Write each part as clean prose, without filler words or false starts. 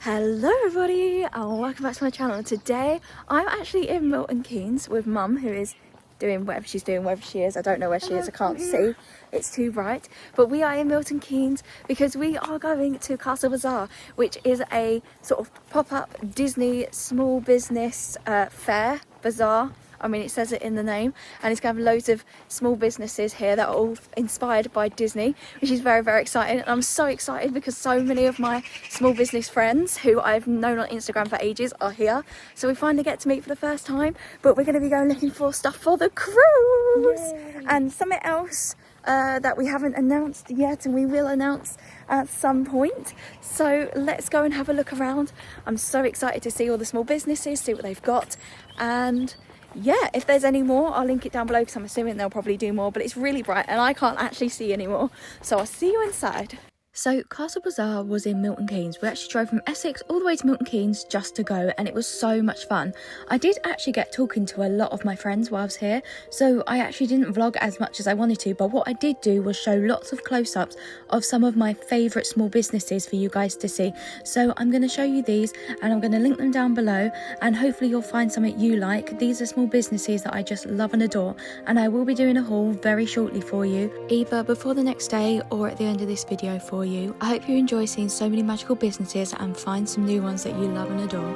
Hello everybody and welcome back to my channel. Today I'm actually in Milton Keynes with Mum, who is doing whatever she's doing, wherever she is. I don't know where she is, I can't see, it's too bright. But we are in Milton Keynes because we are going to Castle Bazaar, which is a sort of pop-up Disney small business fair, bazaar. I mean, it says it in the name, and it's going to have loads of small businesses here that are all inspired by Disney, which is very, very exciting. And I'm so excited because so many of my small business friends who I've known on Instagram for ages are here. So we finally get to meet for the first time, but we're going to be going looking for stuff for the cruise. Yay. And something else that we haven't announced yet, and we will announce at some point. So let's go and have a look around. I'm so excited to see all the small businesses, see what they've got, and yeah, if there's any more, I'll link it down below because I'm assuming they'll probably do more, but it's really bright and I can't actually see anymore. So I'll see you inside. So Castle Bazaar was in Milton Keynes. We actually drove from Essex all the way to Milton Keynes just to go, and it was so much fun. I did actually get talking to a lot of my friends while I was here, so I actually didn't vlog as much as I wanted to, but what I did do was show lots of close-ups of some of my favourite small businesses for you guys to see. So I'm going to show you these and I'm going to link them down below, and hopefully you'll find something you like. These are small businesses that I just love and adore, and I will be doing a haul very shortly for you, either before the next day or at the end of this video for you. I hope you enjoy seeing so many magical businesses and find some new ones that you love and adore.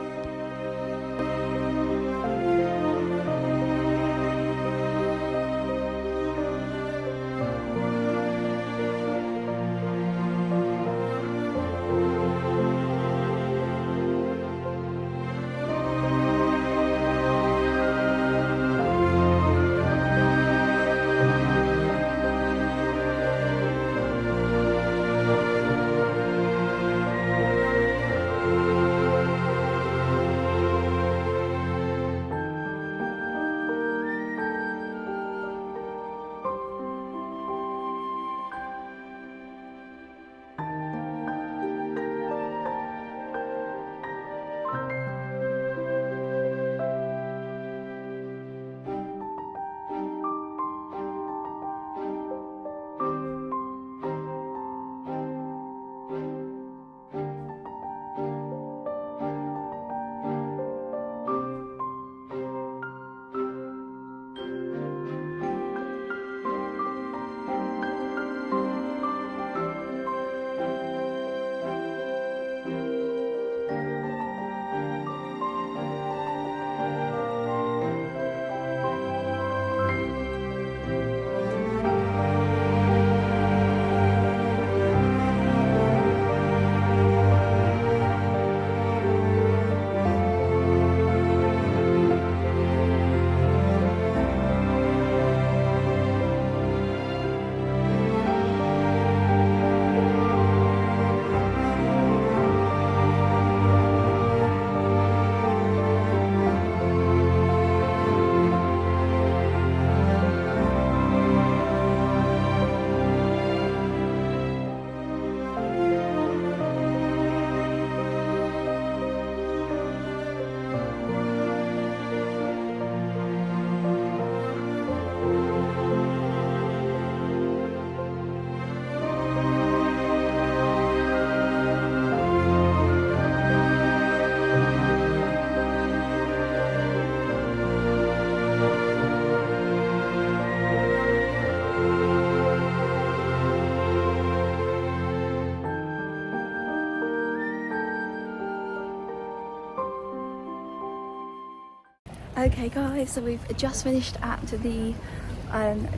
Okay guys, so we've just finished at the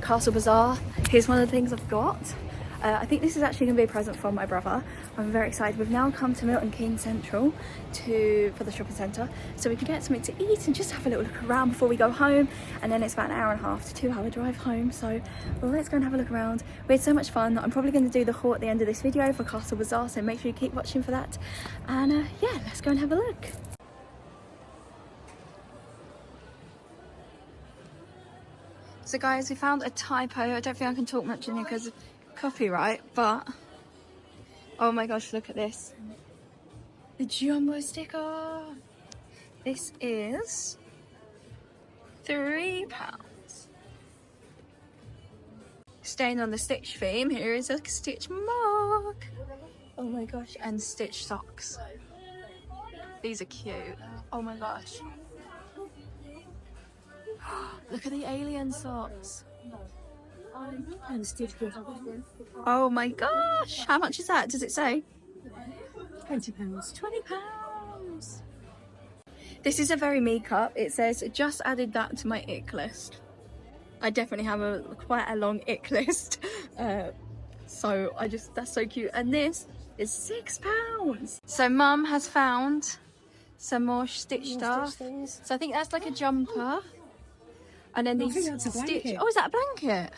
Castle Bazaar. Here's one of the things I've got. I think this is actually going to be a present for my brother. I'm very excited. We've now come to Milton Keynes Central for the shopping centre, so we can get something to eat and just have a little look around before we go home. And then it's about an hour and a half to 2-hour drive home, so well, let's go and have a look around. We had so much fun. I'm probably going to do the haul at the end of this video for Castle Bazaar, so make sure you keep watching for that. And yeah, let's go and have a look. So guys, we found a typo. I don't think I can talk much in here because of copyright, but oh my gosh, look at this. The jumbo sticker. This is £3. Staying on the Stitch theme, here is a Stitch mark. Oh my gosh, and Stitch socks. These are cute. Oh my gosh. Look at the alien socks. Oh my gosh. How much is that? Does it say? £20. £20. This is a very me cup. It says, just added that to my ick list. I definitely have quite a long ick list. So that's so cute. And this is £6. So Mum has found some more stitch stuff. So I think that's like a jumper. And then these stitch. Oh, is that a blanket?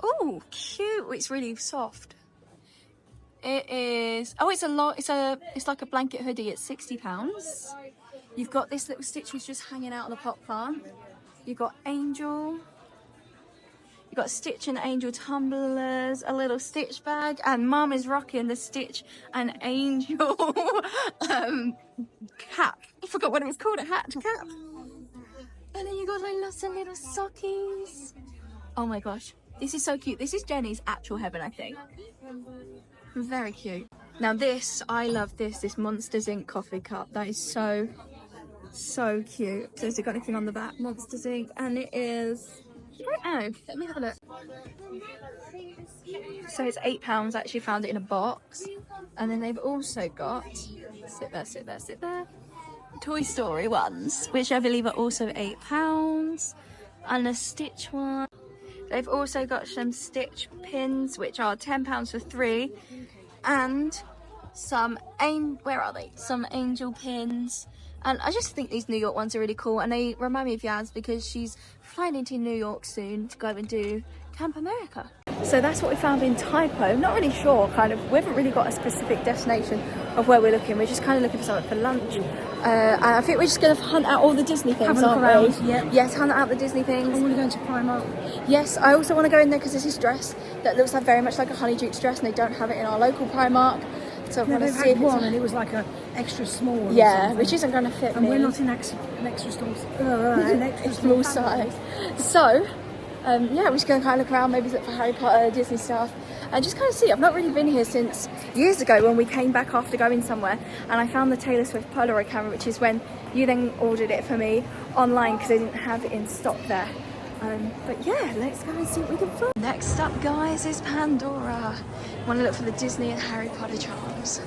Oh, cute. It's really soft. It is. Oh, it's a lot. It's like a blanket hoodie. It's £60. You've got this little stitch which is just hanging out on the pot plant. You've got angel. You've got Stitch and Angel tumblers, a little Stitch bag, and Mum is rocking the Stitch and Angel cap. I forgot what it was called, a hat cap. And then you got like lots of little sockies. Oh my gosh, this is so cute. This is Jenny's actual heaven, I think. Very cute. Now this, I love this Monsters Inc. coffee cup. That is so cute. So has it got anything on the back? Monsters Inc. And it is... Oh, let me have a look. So it's £8. I actually found it in a box. And then they've also got, sit there, Toy Story ones, which I believe are also £8. And a Stitch one. They've also got some Stitch pins, which are £10 for 3. And some, where are they? Some Angel pins. And I just think these New York ones are really cool. And they remind me of Yaz because she's flying into New York soon to go and do Camp America. So that's what we found in Typo. Not really sure, kind of. We haven't really got a specific destination of where we're looking. We're just kind of looking for something for lunch. And I think we're just going to hunt out all the Disney things, aren't we? Yeah. Yes, hunt out the Disney things. I want to go into Primark. Yes, I also want to go in there because there's this dress that looks like very much like a Honeydukes dress and they don't have it in our local Primark. So No, they've had one and it was like an extra small. Yeah, which isn't going to fit and me. we're not in an extra small size. So, yeah, we're just going to kind of look around, maybe look for Harry Potter, Disney stuff, and just kind of see. I've not really been here since years ago when we came back after going somewhere, and I found the Taylor Swift Polaroid camera, which is when you then ordered it for me online because they didn't have it in stock there. But yeah, let's go and see what we can find. Next up, guys, is Pandora. Want to look for the Disney and Harry Potter charms.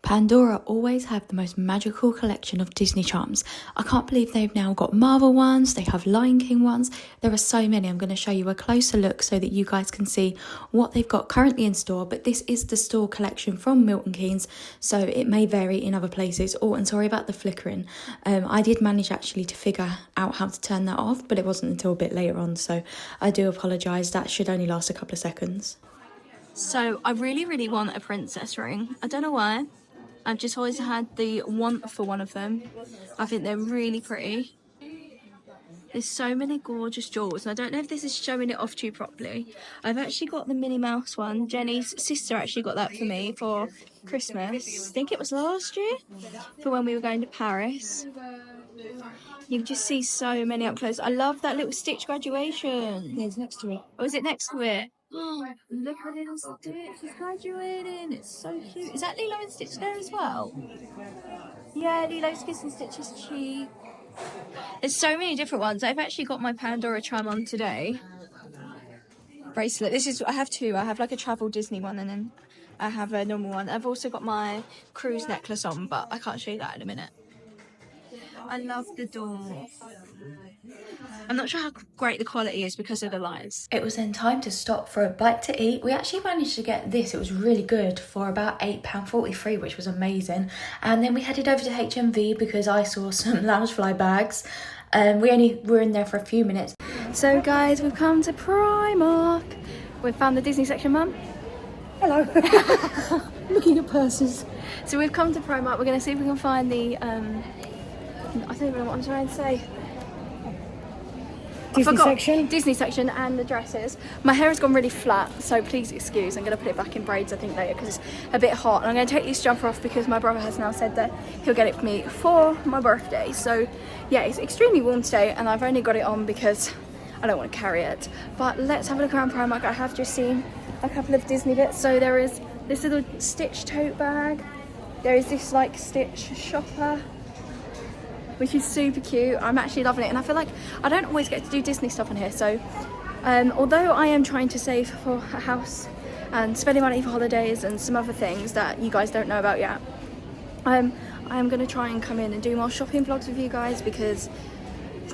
Pandora always have the most magical collection of Disney charms. I can't believe they've now got Marvel ones, they have Lion King ones. There are so many. I'm going to show you a closer look so that you guys can see what they've got currently in store. But this is the store collection from Milton Keynes, so it may vary in other places. Oh, and sorry about the flickering. I did manage actually to figure out how to turn that off, but it wasn't until a bit later on, so I do apologise. That should only last a couple of seconds. So I really want a princess ring. I don't know why. I've just always had the want for one of them. I think they're really pretty. There's so many gorgeous jewels, and I don't know if this is showing it off to you properly. I've actually got the Minnie Mouse one. Jenny's sister actually got that for me for Christmas. I think it was last year, for when we were going to Paris. You can just see so many up close. I love that little Stitch graduation. Yeah, it's next to it. Oh, is it next to it? Oh, look at little Stitch, he's graduating. It's so cute. Is that Lilo and Stitch there as well? Yeah, Lilo's Kiss and Stitch is cheap. There's so many different ones. I've actually got my Pandora charm on today. Bracelet. I have two. I have like a travel Disney one and then I have a normal one. I've also got my cruise necklace on, but I can't show you that in a minute. I love the door. I'm not sure how great the quality is because of the lights. It was then time to stop for a bite to eat. We actually managed to get this. It was really good for about £8.43, which was amazing. And then we headed over to HMV because I saw some Loungefly bags. We only were in there for a few minutes. So guys, we've come to Primark. We've found the Disney section, Mum. Hello. Looking at purses. So we've come to Primark. We're going to see if we can find the I don't even know what I'm trying to say. Disney section and the dresses. My hair has gone really flat, so please excuse. I'm going to put it back in braids I think later because it's a bit hot. And I'm going to take this jumper off because my brother has now said that he'll get it for me for my birthday. So yeah, it's extremely warm today and I've only got it on because I don't want to carry it. But let's have a look around Primark. I have just seen a couple of Disney bits. So there is this little Stitch tote bag. There is this like Stitch shopper, which is super cute. I'm actually loving it, and I feel like I don't always get to do Disney stuff on here, so although I am trying to save for a house and spending money for holidays and some other things that you guys don't know about yet, I am going to try and come in and do more shopping vlogs with you guys, because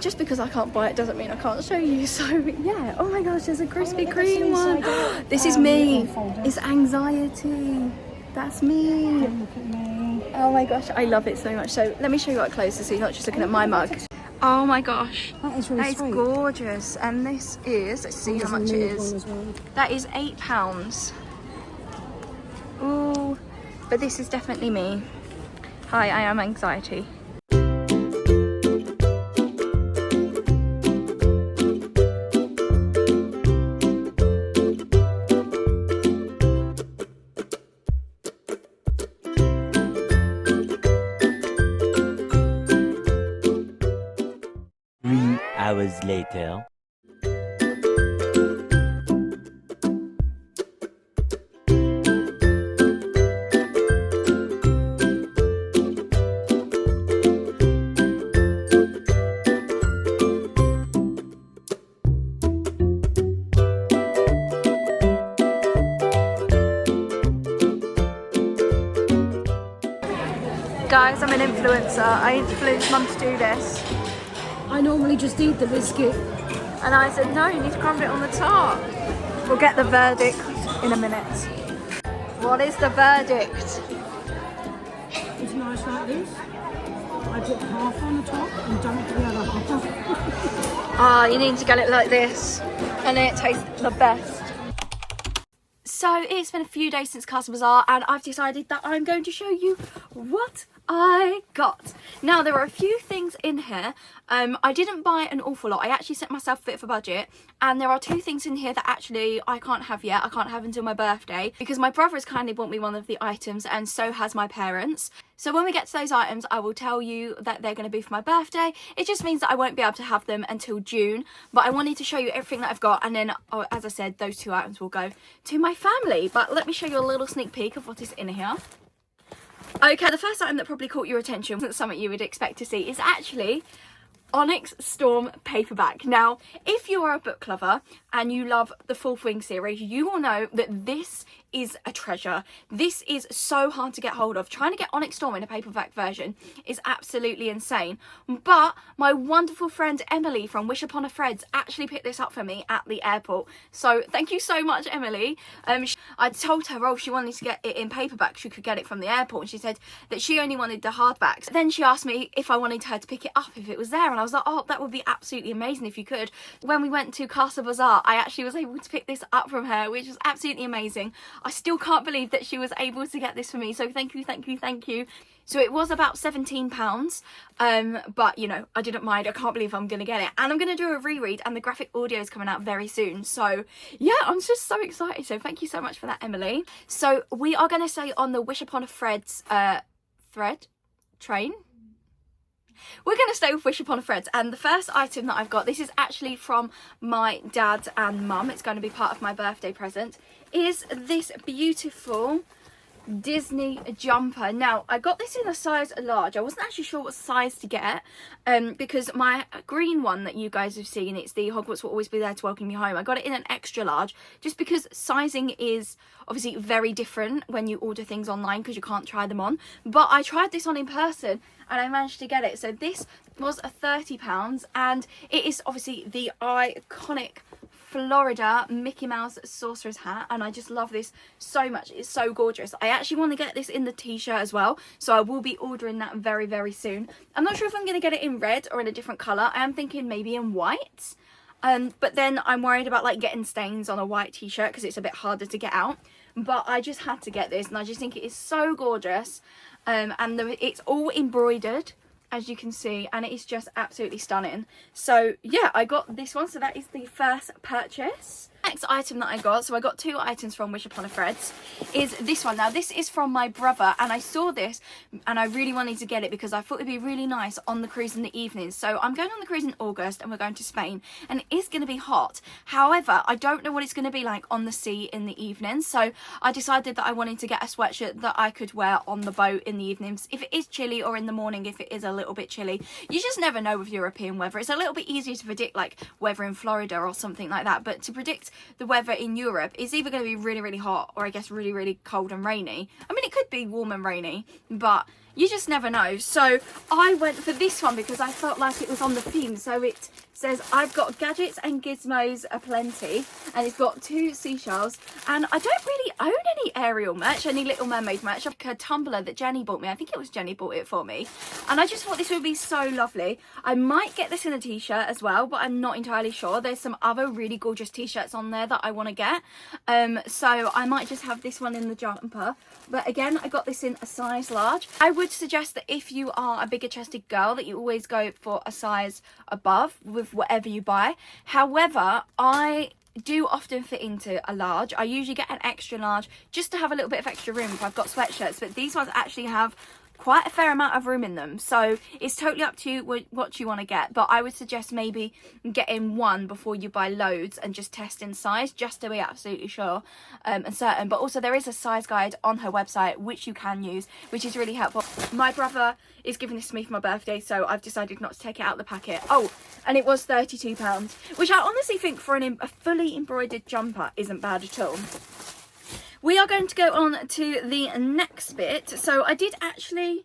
just because I can't buy it doesn't mean I can't show you. So yeah, oh my gosh, there's a Krispy Kreme one. This is me. It's anxiety. That's me. Don't look at me. Oh my gosh, I love it so much. So let me show you up closer so you're not just looking at my mug. Oh my gosh, That is really that is sweet. gorgeous. And this is, let's see how much it is. As well. That is £8. Ooh, but this is definitely me. Hi, I am anxiety. Hours later. Guys, I'm an influencer. I influenced Mum to do this. I normally just eat the biscuit. And I said, no, you need to crumble it on the top. We'll get the verdict in a minute. What is the verdict? It's nice like this. I put half on the top and don't put the other half. Ah, you need to get it like this. And then it tastes the best. So it's been a few days since Castle Bazaar, and I've decided that I'm going to show you what I got. Now, there are a few things in here. I didn't buy an awful lot. I actually set myself fit for budget, and there are two things in here that actually I can't have yet. I can't have until my birthday, because my brother has kindly bought me one of the items, and so has my parents. So when we get to those items, I will tell you that they're going to be for my birthday. It just means that I won't be able to have them until June, but I wanted to show you everything that I've got, and then, as I said, those two items will go to my family. But let me show you a little sneak peek of what is in here. Okay, the first item that probably caught your attention, that's something you would expect to see, is actually Onyx Storm paperback. Now, if you are a book lover and you love the Fourth Wing series, you will know that this is a treasure. This is so hard to get hold of. Trying to get Onyx Storm in a paperback version is absolutely insane. But my wonderful friend Emily from Wish Upon a Threads actually picked this up for me at the airport. So thank you so much, Emily. I told her, oh, she wanted to get it in paperback, she could get it from the airport, and she said that she only wanted the hardbacks. Then she asked me if I wanted her to pick it up if it was there, and I was like, oh, that would be absolutely amazing if you could. When we went to Castle Bazaar, I actually was able to pick this up from her, which was absolutely amazing. I still can't believe that she was able to get this for me, so thank you, thank you, thank you. So it was about £17, but you know, I didn't mind. I can't believe I'm gonna get it, and I'm gonna do a reread, and the graphic audio is coming out very soon. So yeah, I'm just so excited. So thank you so much for that, Emily. So we are gonna stay on the Wish Upon a Threads train. We're going to stay with Wish Upon a Threads, and the first item that I've got, this is actually from my dad and mum, it's going to be part of my birthday present, is this beautiful Disney jumper. Now, I got this in a size large. I wasn't actually sure what size to get, because my green one that you guys have seen, it's the Hogwarts will always be there to welcome you home. I got it in an extra large, just because sizing is obviously very different when you order things online, because you can't try them on. But I tried this on in person, and I managed to get it. So this was £30, and it is obviously the iconic Florida Mickey Mouse sorcerer's hat, and I just love this so much. It's so gorgeous. I actually want to get this in the t-shirt as well, so I will be ordering that very, very soon. I'm not sure if I'm going to get it in red or in a different colour. I am thinking maybe in white, but then I'm worried about like getting stains on a white t-shirt because it's a bit harder to get out. But I just had to get this, and I just think it is so gorgeous, and it's all embroidered, as you can see, and it is just absolutely stunning. So yeah, I got this one, so that is the first purchase. Next item that I got, so I got 2 items from Wish Upon a Threads, is this one. Now this is from my brother, and I saw this and I really wanted to get it because I thought it'd be really nice on the cruise in the evenings. So I'm going on the cruise in August and we're going to Spain, and it is going to be hot. However, I don't know what it's going to be like on the sea in the evenings, so I decided that I wanted to get a sweatshirt that I could wear on the boat in the evenings if it is chilly, or in the morning if it is a little bit chilly. You just never know with European weather. It's a little bit easier to predict like weather in Florida or something like that, but to predict the weather in Europe is either going to be really, really hot, or I guess really, really cold and rainy. I mean, it could be warm and rainy, but you just never know. So I went for this one because I felt like it was on the theme. So it says, I've got gadgets and gizmos aplenty, and it's got 2 seashells, and I don't really own any Ariel merch, any Little Mermaid merch. I've got a tumbler that Jenny bought me. I think it was Jenny bought it for me, and I just thought this would be so lovely. I might get this in a t-shirt as well, but I'm not entirely sure. There's some other really gorgeous t-shirts on there that I want to get, so I might just have this one in the jumper. But again, I got this in a size large. I would suggest that if you are a bigger chested girl, that you always go for a size above with whatever you buy. However, I do often fit into a large. I usually get an extra large just to have a little bit of extra room if I've got sweatshirts, but these ones actually have quite a fair amount of room in them, so it's totally up to you what you want to get. But I would suggest maybe getting one before you buy loads and just test in size, just to be absolutely sure and certain. But also there is a size guide on her website which you can use, which is really helpful. My brother is giving this to me for my birthday, so I've decided not to take it out of the packet. Oh, and it was £32, which I honestly think for a fully embroidered jumper isn't bad at all. We are going to go on to the next bit. So I did actually,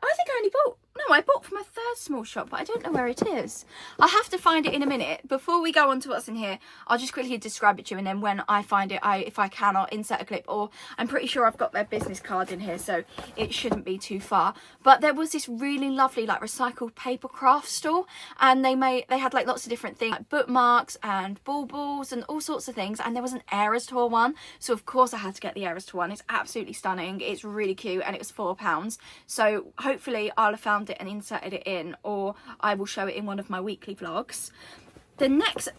I think I only bought, no, I bought from a third small shop, but I don't know where it is. I'll have to find it in a minute. Before we go on to what's in here, I'll just quickly describe it to you, and then when I find it, if I can, I'll insert a clip, or I'm pretty sure I've got their business card in here, so it shouldn't be too far. But there was this really lovely like recycled paper craft store, and they had like lots of different things, like bookmarks and baubles and all sorts of things, and there was an Eras Tour one, so of course I had to get the Eras Tour one. It's absolutely stunning, it's really cute, and it was £4. So hopefully I'll have found it and inserted it in, or I will show it in one of my weekly vlogs. The next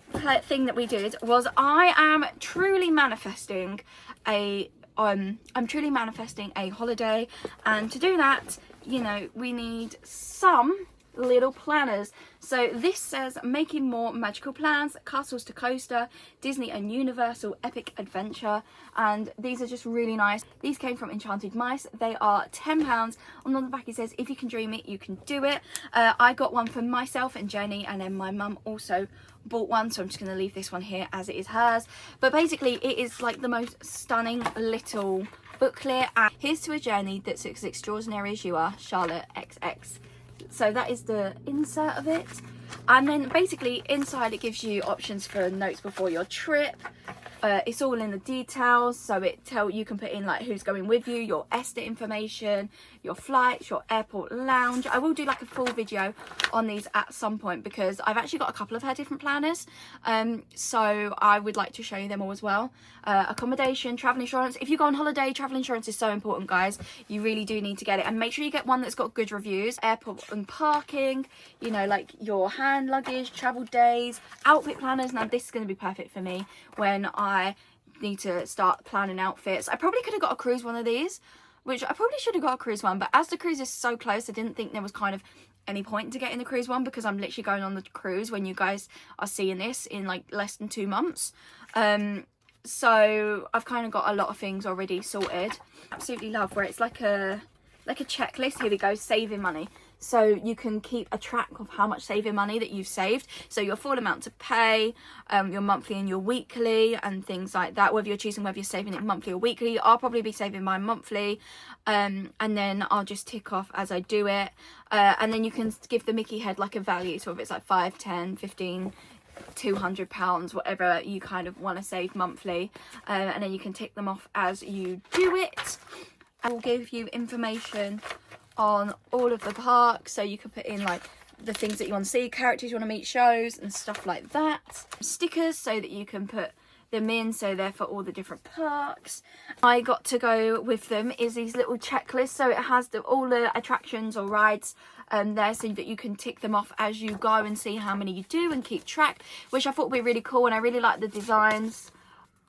thing that we did was I am truly manifesting a holiday, and to do that, you know, we need some little planners. So this says making more magical plans, castles to coaster, Disney and Universal epic adventure, and these are just really nice. These came from Enchanted Mice. They are £10, and on the back it says if you can dream it you can do it. I got one for myself and Jenny, and then my mum also bought one, so I'm just going to leave this one here as it is hers. But basically it is like the most stunning little booklet, and here's to a journey that's as extraordinary as you are, Charlotte XX. So that is the insert of it, and then basically inside it gives you options for notes before your trip. It's all in the details, so you can put in like who's going with you, your ESTA information, your flights, your airport lounge. I will do like a full video on these at some point because I've actually got a couple of her different planners, so I would like to show you them all as well. Accommodation, travel insurance. If you go on holiday, travel insurance is so important, guys. You really do need to get it, and make sure you get one that's got good reviews. Airport and parking, you know, like your hand luggage, travel days, outfit planners. Now this is going to be perfect for me when I need to start planning outfits. I probably could have got a cruise one of these, which I probably should have got a cruise one, but as the cruise is so close, I didn't think there was kind of any point to getting the cruise one, because I'm literally going on the cruise when you guys are seeing this in like less than 2 months. So I've kind of got a lot of things already sorted. Absolutely love where it's like a checklist. Here we go, saving money. So you can keep a track of how much saving money that you've saved. So your full amount to pay, your monthly and your weekly and things like that. Whether you're saving it monthly or weekly. I'll probably be saving mine monthly. And then I'll just tick off as I do it. And then you can give the Mickey head like a value. So if it's like 5, 10, 15, £200, whatever you kind of want to save monthly. And then you can tick them off as you do it. I will give you information on all of the parks, so you can put in like the things that you want to see, characters you want to meet, shows and stuff like that. Stickers so that you can put them in, so they're for all the different parks. I got to go with them is these little checklists, so it has all the attractions or rides there, so that you can tick them off as you go and see how many you do and keep track, which I thought would be really cool. And I really like the designs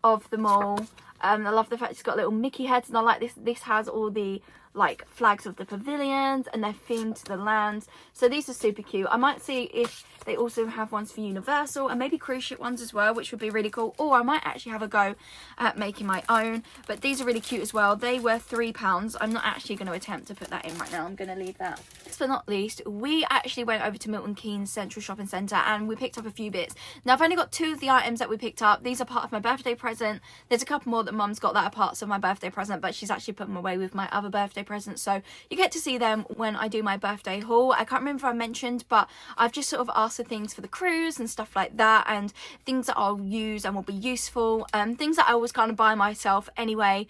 of them all. I love the fact it's got little Mickey heads, and I like this has all the like flags of the pavilions and they're themed to the lands, so these are super cute. I might see if they also have ones for Universal and maybe cruise ship ones as well, which would be really cool, or I might actually have a go at making my own. But these are really cute as well. They were £3. I'm not actually going to attempt to put that in right now. I'm going to leave that. Last but not least, we actually went over to Milton Keynes Central Shopping Centre and we picked up a few bits. Now I've only got 2 of the items that we picked up. These are part of my birthday present. There's a couple more that Mum's got that are parts of my birthday present, but she's actually put them away with my other birthday presents, so you get to see them when I do my birthday haul. I can't remember if I mentioned, but I've just sort of asked for things for the cruise and stuff like that, and things that I'll use and will be useful, things that I always kind of buy myself anyway.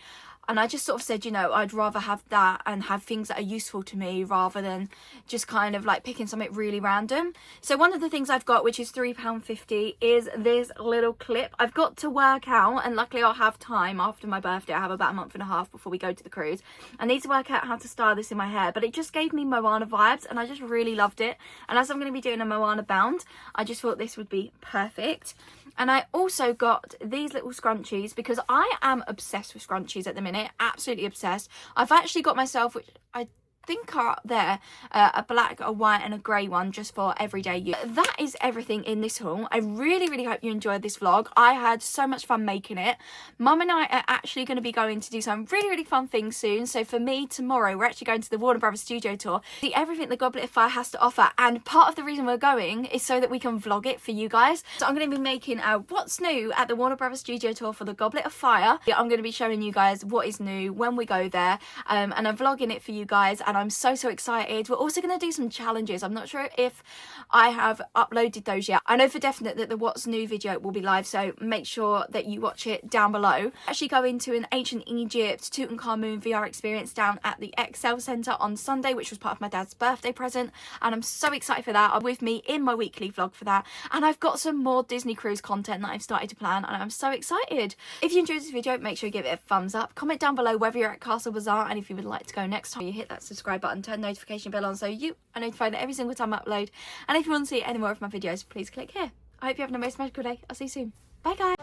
And I just sort of said, you know, I'd rather have that and have things that are useful to me rather than just kind of like picking something really random. So one of the things I've got, which is £3.50, is this little clip. I've got to work out, and luckily I'll have time after my birthday. I have about a month and a half before we go to the cruise. I need to work out how to style this in my hair, but it just gave me Moana vibes and I just really loved it. And as I'm going to be doing a Moana bound, I just thought this would be perfect. And I also got these little scrunchies because I am obsessed with scrunchies at the minute. Absolutely obsessed. I've actually got myself, which I think are up there, a black, a white and a grey one just for everyday use. That is everything in this haul. I really hope you enjoyed this vlog. I had so much fun making it. Mum and I are actually going to be going to do some really fun things soon. So for me, tomorrow we're actually going to the Warner Brothers studio tour, see everything the Goblet of Fire has to offer, and part of the reason we're going is so that we can vlog it for you guys. So I'm going to be making a what's new at the Warner Brothers studio tour for the Goblet of Fire. I'm going to be showing you guys what is new when we go there, and I'm vlogging it for you guys, and I'm so excited. We're also going to do some challenges. I'm not sure if I have uploaded those yet. I know for definite that the what's new video will be live, so make sure that you watch it down below. Actually go into an ancient Egypt Tutankhamun VR experience down at the Excel Centre on Sunday, which was part of my dad's birthday present, and I'm so excited for that. I'm with me in my weekly vlog for that, and I've got some more Disney cruise content that I've started to plan, and I'm so excited. If you enjoyed this video, make sure you give it a thumbs up, comment down below whether you're at Castle Bazaar, and if you would like to go next time, you hit that subscribe button, turn notification bell on so you are notified every single time I upload. And if you want to see any more of my videos, please click here. I hope you have an amazing magical day. I'll see you soon. Bye guys.